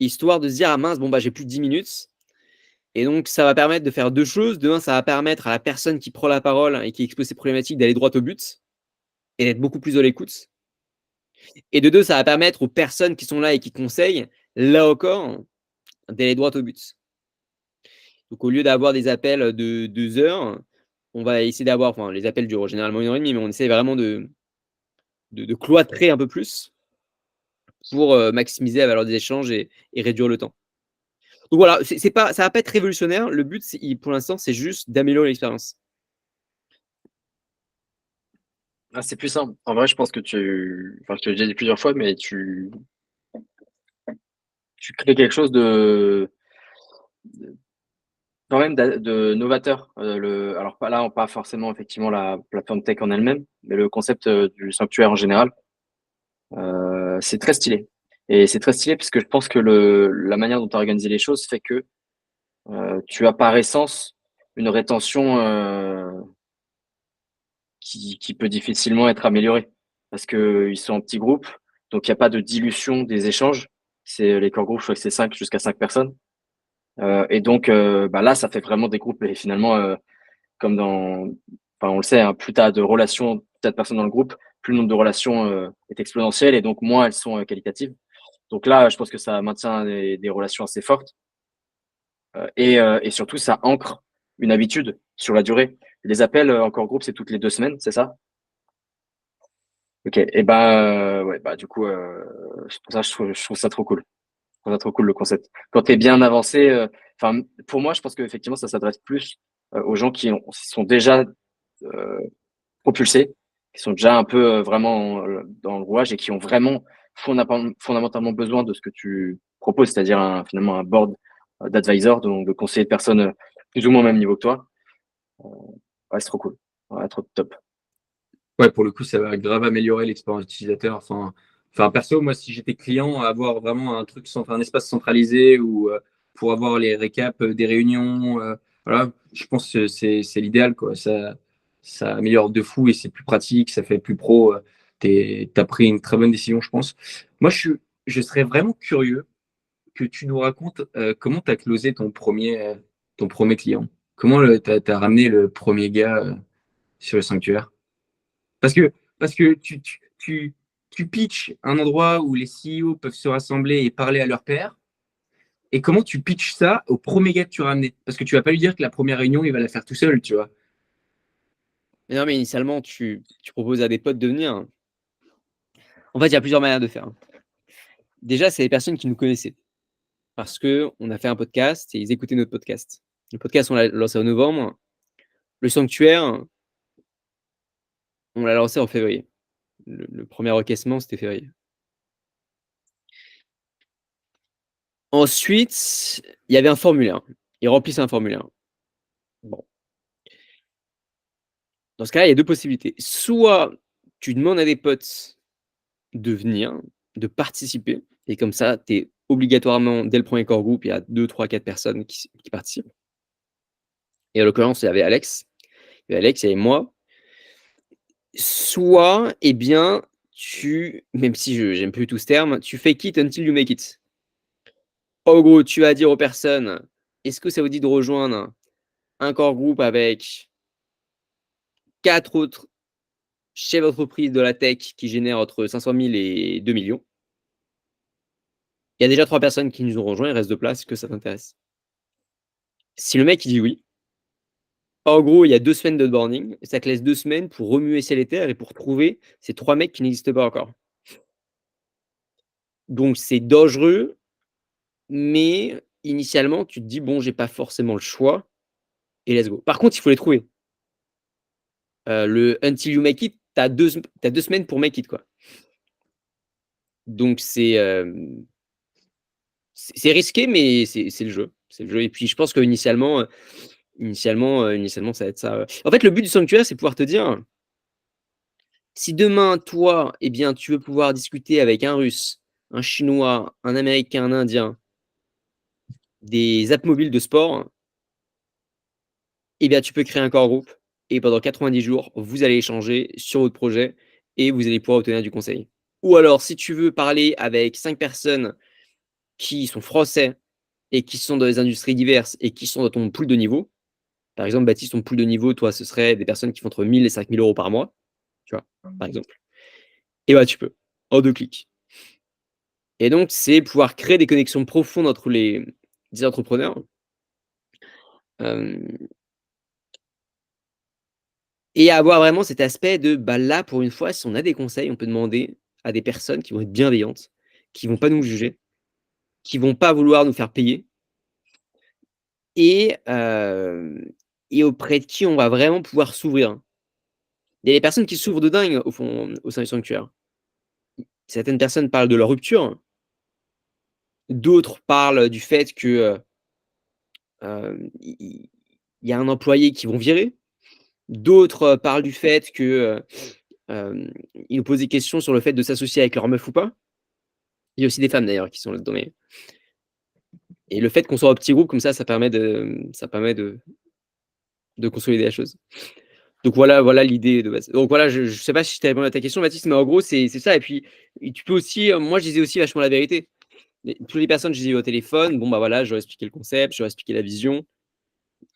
histoire de se dire: «Ah mince, bon, bah, j'ai plus de 10 minutes». Et donc, ça va permettre de faire 2 choses. De 1, ça va permettre à la personne qui prend la parole et qui expose ses problématiques d'aller droit au but et d'être beaucoup plus à l'écoute. Et de 2, ça va permettre aux personnes qui sont là et qui conseillent, là encore, d'aller droit au but. Donc, au lieu d'avoir des appels de 2 heures, on va essayer d'avoir, enfin, les appels durent généralement 1 heure et demie, mais on essaie vraiment de cloîtrer un peu plus pour maximiser la valeur des échanges et réduire le temps. Donc voilà, c'est pas, ça va pas être révolutionnaire. Le but, pour l'instant, c'est juste d'améliorer l'expérience. C'est plus simple. En vrai, je pense que je te l'ai déjà dit plusieurs fois, mais tu crées quelque chose de quand même de novateur. Alors pas forcément effectivement la plateforme tech en elle-même, mais le concept du sanctuaire en général, c'est très stylé. Et c'est très stylé parce que je pense que la manière dont tu as organisé les choses fait que tu as par essence une rétention qui peut difficilement être améliorée parce qu'ils sont en petits groupes, donc il n'y a pas de dilution des échanges. Les core groupes, je crois que c'est 5 jusqu'à 5 personnes. Et donc là, ça fait vraiment des groupes et finalement, comme on le sait, hein, plus tu as de relations, plus tu as de personnes dans le groupe, plus le nombre de relations est exponentiel et donc moins elles sont qualitatives. Donc là, je pense que ça maintient des relations assez fortes et surtout, ça ancre une habitude sur la durée. Les appels encore groupe, c'est toutes les 2 semaines, c'est ça? Ok, et ouais, du coup, c'est pour ça je trouve ça trop cool. Je trouve ça trop cool le concept. Quand tu es bien avancé, pour moi, je pense qu'effectivement, ça s'adresse plus aux gens qui sont déjà euh, propulsés, qui sont déjà un peu vraiment dans le rouage et qui ont vraiment fondamentalement besoin de ce que tu proposes, c'est-à-dire finalement un board d'advisors, donc de conseillers de personnes plus ou moins au même niveau que toi. Ouais, c'est trop cool. Ouais, trop top. Ouais, pour le coup, ça va grave améliorer l'expérience utilisateur. Perso, moi, si j'étais client, avoir vraiment un espace centralisé où pour avoir les récaps des réunions, voilà, je pense que c'est l'idéal, quoi. Ça améliore de fou et c'est plus pratique, ça fait plus pro. T'as pris une très bonne décision, je pense. Moi, je serais vraiment curieux que tu nous racontes comment tu as closé ton premier client. Comment t'as ramené le premier gars sur le sanctuaire? Parce que, tu pitches un endroit où les CEO peuvent se rassembler et parler à leur père. Et comment tu pitches ça au premier gars que tu ramenais? Parce que tu vas pas lui dire que la première réunion, il va la faire tout seul, tu vois. Mais non, mais initialement, tu proposes à des potes de venir. En fait, il y a plusieurs manières de faire. Déjà, c'est les personnes qui nous connaissaient parce qu'on a fait un podcast et ils écoutaient notre podcast. Le podcast, on l'a lancé en novembre. Le sanctuaire, on l'a lancé en février. Le premier encaissement, c'était février. Ensuite, il y avait un formulaire. Ils remplissent un formulaire. Bon. Dans ce cas-là, il y a deux possibilités. Soit tu demandes à des potes de venir, de participer, et comme ça, tu es obligatoirement, dès le premier core group, il y a 2, 3, 4 personnes qui participent. Et en l'occurrence, il y avait Alex. Il y avait Alex, il y avait moi. Soit, eh bien, même si j'aime plus tout ce terme, tu fake it until you make it. En gros, tu vas dire aux personnes, est-ce que ça vous dit de rejoindre un core group avec 4 autres chefs d'entreprise de la tech qui génèrent entre 500 000 et 2 millions? Il y a déjà 3 personnes qui nous ont rejoints, il reste 2 places, est-ce que ça t'intéresse? Si le mec il dit oui, en gros, il y a 2 semaines d'onboarding, ça te laisse 2 semaines pour remuer ciel et terre et pour trouver ces 3 mecs qui n'existent pas encore. Donc c'est dangereux, mais initialement, tu te dis: «Bon, j'ai pas forcément le choix et let's go». Par contre, il faut les trouver. Le until you make it, tu as 2 semaines pour make it, quoi. Donc c'est risqué, mais c'est le jeu. C'est le jeu et puis je pense qu'initialement, initialement, ça va être ça, En fait, le but du sanctuaire, c'est pouvoir te dire: «Si demain, toi, eh bien, tu veux pouvoir discuter avec un Russe, un Chinois, un Américain, un Indien, des apps mobiles de sport, eh bien, tu peux créer un core group et pendant 90 jours, vous allez échanger sur votre projet et vous allez pouvoir obtenir du conseil». Ou alors, si tu veux parler avec 5 personnes qui sont français et qui sont dans des industries diverses et qui sont dans ton pool de niveau, par exemple, Baptiste, ton pool de niveau, toi, ce serait des personnes qui font entre 1 000 et 5 000 € par mois, tu vois, par exemple. Et bah, tu peux, en 2 clics. Et donc, c'est pouvoir créer des connexions profondes entre des entrepreneurs. Hem Et avoir vraiment cet aspect de, bah, là, pour une fois, si on a des conseils, on peut demander à des personnes qui vont être bienveillantes, qui vont pas nous juger, qui vont pas vouloir nous faire payer et auprès de qui on va vraiment pouvoir s'ouvrir. Il y a des personnes qui souffrent de dingue au fond, au sein du sanctuaire. Certaines personnes parlent de leur rupture. D'autres parlent du fait que, il y a un employé qu'ils vont virer. D'autres, parlent du fait que, ils nous posent des questions sur le fait de s'associer avec leur meuf ou pas. Il y a aussi des femmes d'ailleurs qui sont là-dedans, mais et le fait qu'on soit en petit groupe comme ça permet de consolider la chose. Donc voilà l'idée de base. Donc voilà, je sais pas si je t'ai répondu à ta question Baptiste, mais en gros c'est ça et puis tu peux aussi, moi je disais aussi vachement la vérité. Toutes les personnes, je les ai eues au téléphone, bon bah voilà, je leur ai expliqué le concept, je leur ai expliqué la vision.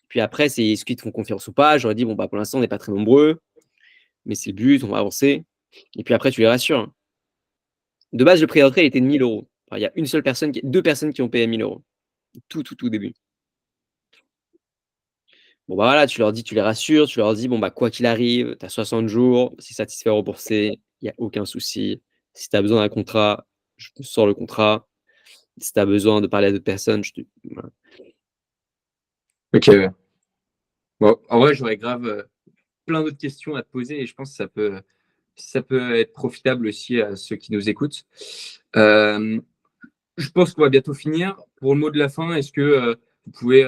Puis après, c'est est-ce qu'ils te font confiance ou pas? J'aurais dit: «Bon bah pour l'instant on n'est pas très nombreux, mais c'est le but, on va avancer» et puis après tu les rassures. De base, le prix d'entrée il était de 1 000 €. Enfin, il y a une seule personne 2 personnes qui ont payé 1 000 €. Tout début. Bon, bah, voilà, tu leur dis, tu les rassures, tu leur dis: «Bon, bah, quoi qu'il arrive, tu as 60 jours, si satisfait, remboursé, il y a aucun souci. Si tu as besoin d'un contrat, je te sors le contrat. Si tu as besoin de parler à d'autres personnes, je te» voilà. Ok. Bon, en vrai, j'aurais grave plein d'autres questions à te poser et je pense que ça peut être profitable aussi à ceux qui nous écoutent. Je pense qu'on va bientôt finir. Pour le mot de la fin, est-ce que vous pouvez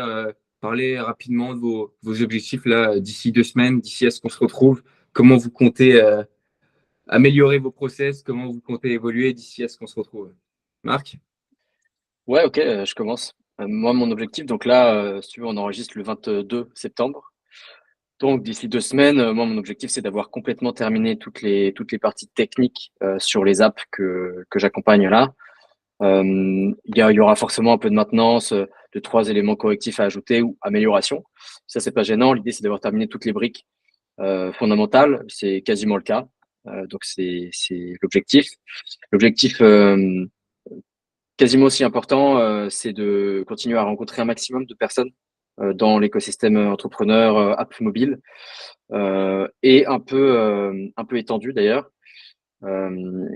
parler rapidement de vos objectifs là d'ici 2 semaines, d'ici à ce qu'on se retrouve? Comment vous comptez améliorer vos process? Comment vous comptez évoluer d'ici à ce qu'on se retrouve? Marc? Ouais, OK, je commence. Moi, mon objectif, donc là, si tu veux, on enregistre le 22 septembre. Donc d'ici 2 semaines, moi, mon objectif, c'est d'avoir complètement terminé toutes les parties techniques, sur les apps que j'accompagne là. Il y aura forcément un peu de maintenance, 2-3 éléments correctifs à ajouter ou améliorations. Ça, c'est pas gênant. L'idée, c'est d'avoir terminé toutes les briques, fondamentales. C'est quasiment le cas. Donc c'est l'objectif. L'objectif, quasiment aussi important, c'est de continuer à rencontrer un maximum de personnes, dans l'écosystème, entrepreneur, app mobile, et un peu étendu d'ailleurs. Hem,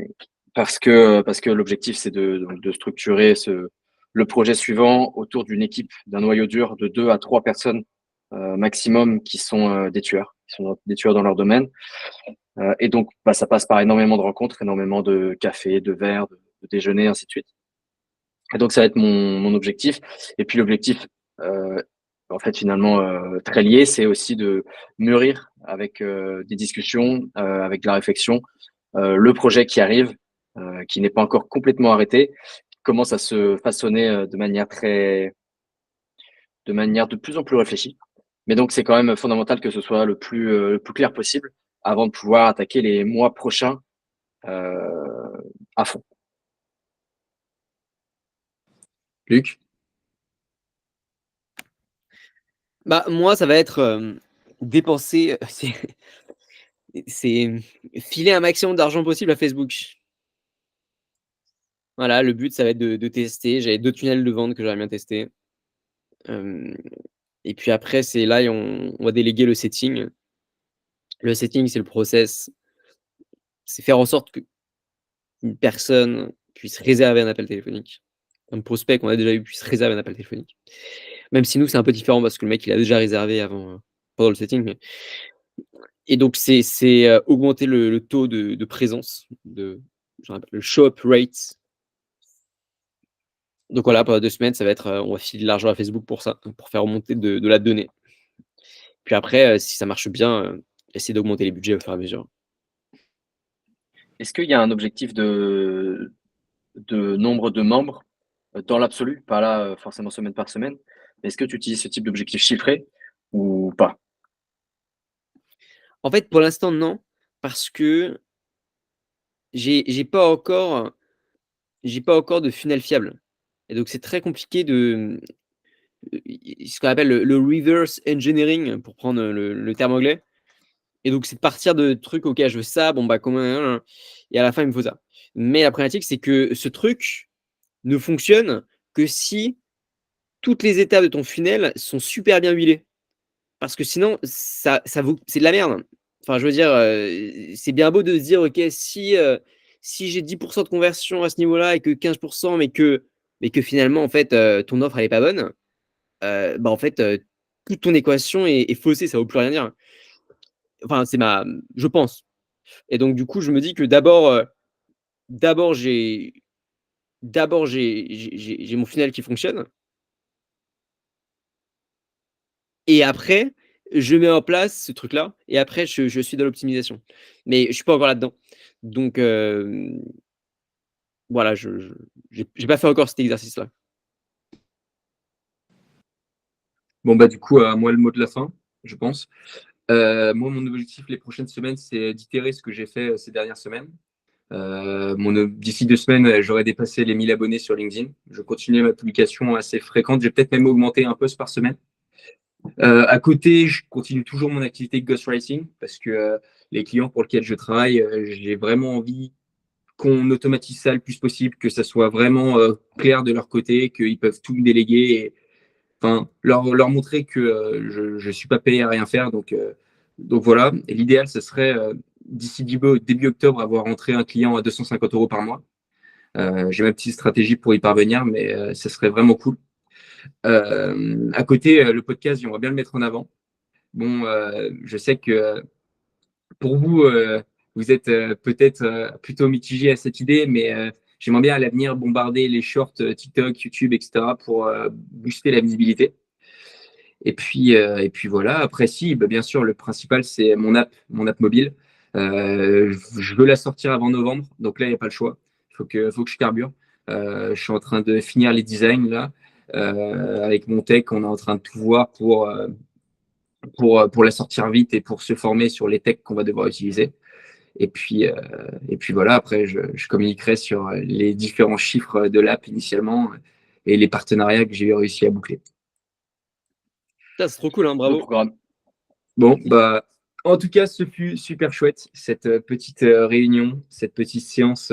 parce que l'objectif, c'est de structurer le projet suivant autour d'une équipe, d'un noyau dur de 2 à 3 personnes, maximum qui sont, des tueurs dans leur domaine. Et donc, bah, ça passe par énormément de rencontres, énormément de cafés, de verres, de déjeuners, ainsi de suite. Et donc ça va être mon objectif. Et puis l'objectif, heu, en fait, finalement, très lié, c'est aussi de mûrir avec, des discussions, avec de la réflexion, le projet qui arrive, qui n'est pas encore complètement arrêté, qui commence à se façonner, de manière de plus en plus réfléchie. Mais donc c'est quand même fondamental que ce soit le plus clair possible avant de pouvoir attaquer les mois prochains, à fond. Luc? Bah, moi, ça va être, dépenser, c'est filer un maximum d'argent possible à Facebook. Voilà, le but, ça va être de tester. J'avais 2 tunnels de vente que j'aimerais bien tester. Hem Et puis après, c'est là et on va déléguer le setting. Le setting, c'est le process. C'est faire en sorte qu'une personne puisse réserver un appel téléphonique. Un prospect qu'on a déjà eu puisse réserver un appel téléphonique. Même si nous, c'est un peu différent parce que le mec, il a déjà réservé avant, pendant le setting, mais et donc c'est augmenter le taux de présence, j'en appelle le show up rate. Donc voilà, pendant 2 semaines, ça va être, on va filer de l'argent à Facebook pour ça, pour faire remonter de la donnée. Puis après, si ça marche bien, essayer d'augmenter les budgets au fur et à mesure. Est-ce qu'il y a un objectif de nombre de membres, dans l'absolu? Pas là, forcément semaine par semaine. Mais est-ce que tu utilises ce type d'objectif chiffré ou pas? En fait, pour l'instant, non, parce que j'ai pas encore de funnel fiable et donc c'est très compliqué de, ce qu'on appelle le reverse engineering pour prendre, le terme anglais et donc c'est de partir de trucs: «OK, je veux ça, bon, bah, comment et à la fin, il me faut ça». Mais la problématique, c'est que ce truc ne fonctionne que si toutes les étapes de ton funnel sont super bien huilées. Parce que sinon, ça vaut c'est de la merde. Enfin, je veux dire, c'est bien beau de se dire: «OK, si j'ai 10 de conversion à ce niveau-là et que 15 mais que finalement, en fait, ton offre elle est pas bonne», bah, en fait, toute ton équation est faussée, ça vaut plus rien dire. enfin, je pense. Et donc, du coup, je me dis que d'abord j'ai mon funnel qui fonctionne. Et après, je mets en place ce truc-là et après je suis dans l'optimisation. Mais je suis pas encore là-dedans. Donc voilà, j'ai pas fait encore cet exercice-là. Bon, bah, du coup, à moi le mot de la fin, je pense. Moi, mon objectif les prochaines semaines, c'est d'itérer ce que j'ai fait ces dernières semaines. D'ici 2 semaines, j'aurai dépassé les 1000 abonnés sur LinkedIn. Je continue ma publication assez fréquente. J'ai peut-être même augmenté un post par semaine. À côté, je continue toujours mon activité de ghostwriting parce que les clients pour lesquels je travaille, j'ai vraiment envie qu'on automatise ça le plus possible, que ça soit vraiment clair de leur côté, qu'ils peuvent tout me déléguer. Et, enfin, leur montrer que je ne suis pas payé à rien faire. Donc voilà. Et l'idéal, ce serait d'ici début octobre avoir rentré un client à 250 euros par mois. J'ai ma petite stratégie pour y parvenir, mais ça serait vraiment cool. À côté, le podcast, j'aimerais bien le mettre en avant. Bon, je sais que pour vous, vous êtes peut-être plutôt mitigé à cette idée, mais j'aimerais bien à l'avenir bombarder les shorts TikTok, YouTube, etc. pour booster la visibilité. Et puis voilà. Après, si, bah, bien sûr, le principal, c'est mon app mobile. Je veux la sortir avant novembre, donc là, il n'y a pas le choix. Faut que je carbure. Je suis en train de finir les designs là. Avec mon tech, on est en train de tout voir pour la sortir vite et pour se former sur les techs qu'on va devoir utiliser. Et puis voilà, après, je communiquerai sur les différents chiffres de l'app initialement et les partenariats que j'ai réussi à boucler. Ça, c'est trop cool, hein, Beau bravo. programme. Bon, bah, en tout cas, ce fut super chouette, cette petite réunion, cette petite séance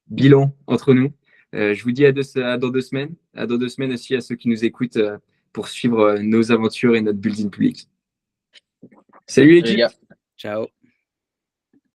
bilan entre nous. Je vous dis à dans 2 semaines. À dans 2 semaines aussi à ceux qui nous écoutent pour suivre nos aventures et notre building public. Salut Les l'équipe! gars. Ciao.